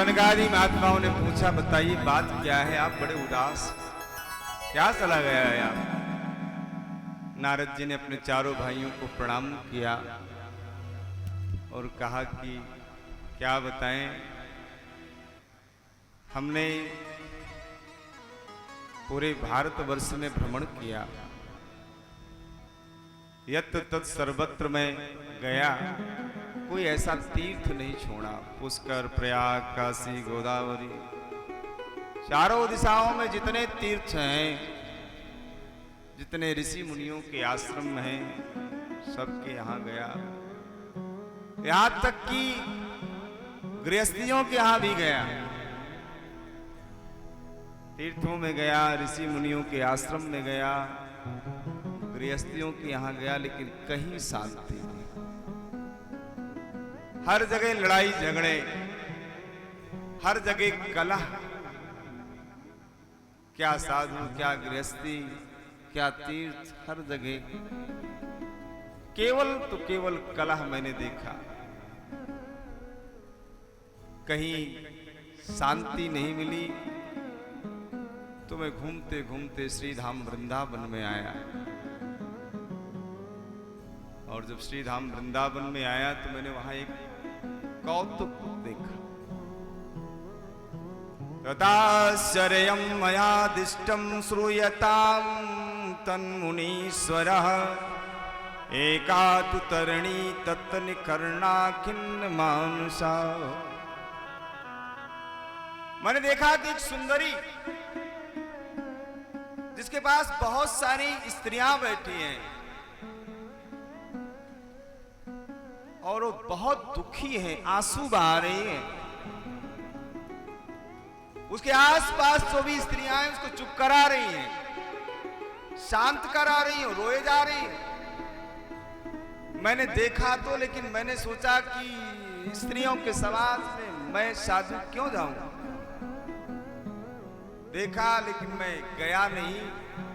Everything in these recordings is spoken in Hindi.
सनकादि महात्माओं ने पूछा, बताइए बात क्या है, आप बड़े उदास, क्या चला गया है आप? नारद जी ने अपने चारों भाइयों को प्रणाम किया और कहा कि क्या बताएं, हमने पूरे भारतवर्ष में भ्रमण किया, यत तत् सर्वत्र में गया, कोई ऐसा तीर्थ नहीं छोड़ा। पुष्कर, प्रयाग, काशी, गोदावरी, चारों दिशाओं में जितने तीर्थ हैं, जितने ऋषि मुनियों के आश्रम हैं, सबके यहाँ गया। यहां तक कि गृहस्थियों के यहाँ भी गया, तीर्थों में गया, ऋषि मुनियों के आश्रम में गया, गृहस्थियों के यहाँ गया, लेकिन कहीं शांति नहीं। हर जगह लड़ाई झगड़े, हर जगह कलह, क्या साधु, क्या गृहस्थी, क्या तीर्थ, हर जगह केवल तो केवल कलह मैंने देखा। कहीं शांति नहीं मिली, तो मैं घूमते घूमते श्री धाम वृंदावन में आया। और जब श्री धाम वृंदावन में आया तो मैंने वहां एक कौतुक देखा। तदाश्चर्यं मया दिष्टं श्रूयतां तन्मुनीश्वरः एका तु तरुणी तत्निकर्णा खिन्न मानुषा। मैंने देखा कि एक सुंदरी जिसके पास बहुत सारी स्त्रियां बैठी हैं और वो बहुत दुखी है, आंसू बहा रही है। उसके आसपास जो भी स्त्रियां हैं उसको चुप करा रही हैं, शांत करा रही हैं, रोए जा रही हैं। मैंने देखा तो, लेकिन मैंने सोचा कि स्त्रियों के समाज में मैं साधु क्यों जाऊं। देखा लेकिन मैं गया नहीं,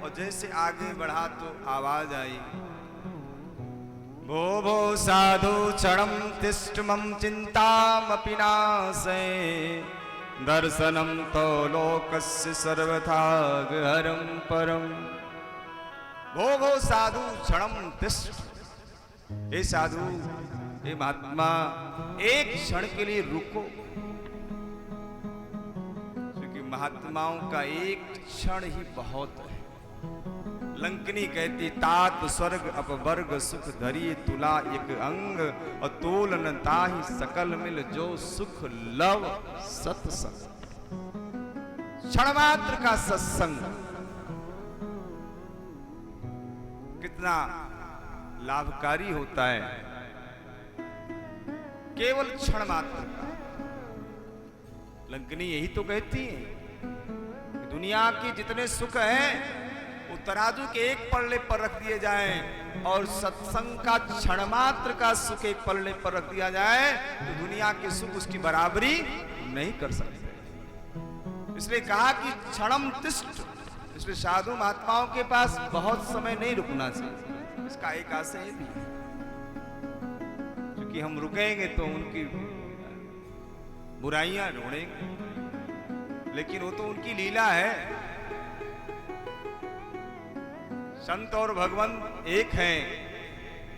और जैसे आगे बढ़ा तो आवाज आई, भो भो साधु क्षणं तिष्ठ मम चिंतामपि नाशे दर्शनं तो लोकस्य सर्वथा गहरं परम। भो भो साधु क्षणं तिष्ठ, हे साधु, हे महात्मा, एक क्षण के लिए रुको, क्योंकि महात्माओं का एक क्षण ही बहुत है। लंकनी कहती, तात स्वर्ग अपवर्ग सुख धरी तुला एक अंग, और तोलन ताहि सकल मिल जो सुख लव सत्संग। क्षण मात्र का सत्संग कितना लाभकारी होता है, केवल क्षण मात्र का। लंकनी यही तो कहती है, दुनिया के जितने सुख हैं वो तराजू के एक पल्ले पर रख दिए जाएं, और सत्संग का क्षण मात्र का सुख एक पल्ले पर रख दिया जाए तो दुनिया के सुख उसकी बराबरी नहीं कर सकते। इसलिए कहा कि क्षणम तिष्ठ। इसलिए साधु महात्माओं के पास बहुत समय नहीं रुकना चाहिए। इसका एक आशय भी है, क्योंकि हम रुकेंगे तो उनकी बुराइयां ढूंढेंगे, लेकिन वो तो उनकी लीला है। संत और भगवान एक हैं,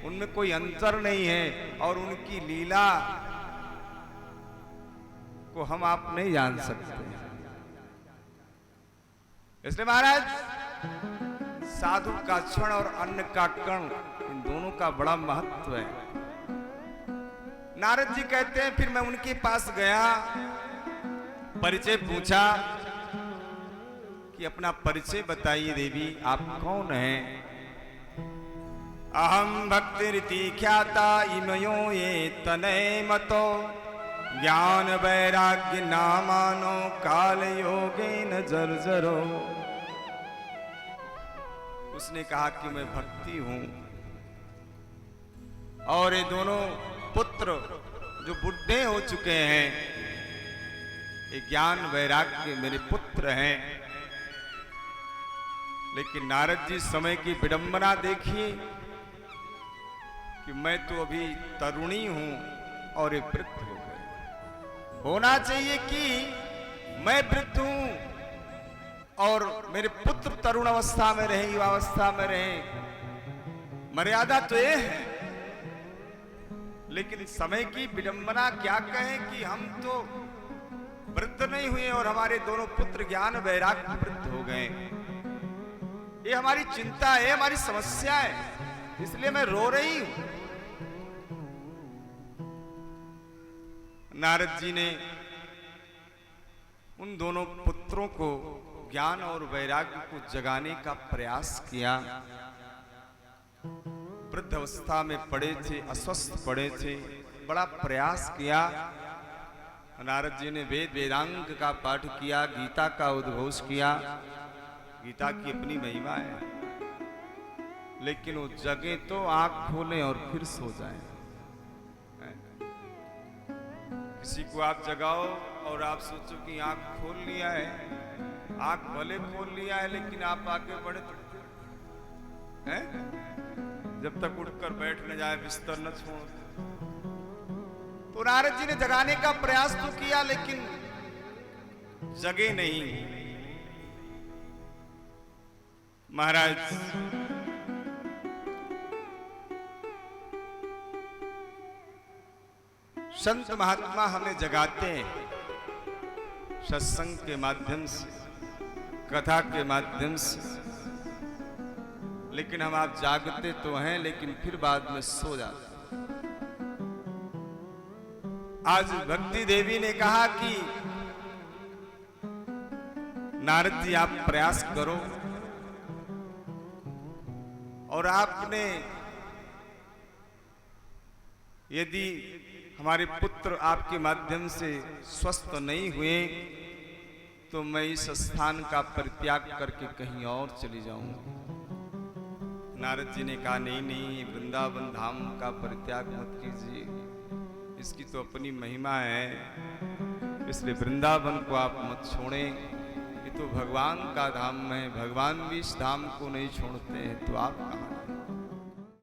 उनमें कोई अंतर नहीं है, और उनकी लीला को हम आप नहीं जान सकते। इसलिए महाराज, साधु का क्षण और अन्न का कण, इन दोनों का बड़ा महत्व है। नारद जी कहते हैं, फिर मैं उनके पास गया, परिचय पूछा कि अपना परिचय बताइए देवी, आप कौन हैं? अहम भक्ति रीति ख्याता इमयो ये तनय मतो ज्ञान वैराग्य नामानो काल योगे न जर्जरो। उसने कहा कि मैं भक्ति हूं, और ये दोनों पुत्र जो बुढ़े हो चुके हैं, ये ज्ञान वैराग्य मेरे पुत्र हैं। लेकिन नारद जी, समय की विडंबना देखिए कि मैं तो अभी तरुणी हूं और ये वृद्ध हो गए। होना चाहिए कि मैं वृद्ध हूं और मेरे पुत्र तरुण अवस्था में रहे, युवावस्था में रहे। मर्यादा तो ये है, लेकिन समय की विडंबना क्या कहें कि हम तो वृद्ध नहीं हुए और हमारे दोनों पुत्र ज्ञान वैराग्य वृद्ध हो गए। ये हमारी चिंता है, हमारी समस्या है, इसलिए मैं रो रही हूं। नारद जी ने उन दोनों पुत्रों को ज्ञान और वैराग्य को जगाने का प्रयास किया। वृद्ध अवस्था में पड़े थे, अस्वस्थ पड़े थे, बड़ा प्रयास किया। नारद जी ने वेद वेदांग का पाठ किया, गीता का उद्घोष किया। गीता की अपनी महिमा है, लेकिन वो जगे तो आंख खोलें और फिर सो जाएं। किसी को आप जगाओ और आप सोचो कि आंख खोल लिया है, आंख भले खोल लिया है, लेकिन आप आगे बढ़े तो हैं? जब तक उठकर बैठ न जाए, बिस्तर न छोड़। तो नारद जी ने जगाने का प्रयास तो किया, लेकिन जगे नहीं। महाराज संत महात्मा हमें जगाते हैं सत्संग के माध्यम से, कथा के माध्यम से, लेकिन हम आप जागते तो हैं, लेकिन फिर बाद में सो जाते। आज भक्ति देवी ने कहा कि नारद जी आप प्रयास करो, और आपने यदि हमारे पुत्र आपके माध्यम से स्वस्थ नहीं हुए तो मैं इस स्थान का परित्याग करके कहीं और चली जाऊंगा। नारद जी ने कहा नहीं नहीं, वृंदावन धाम का परित्याग मत कीजिए, इसकी तो अपनी महिमा है, इसलिए वृंदावन को आप मत छोड़ें। ये तो भगवान का धाम है, भगवान भी इस धाम को नहीं छोड़ते हैं, तो आप कहाँ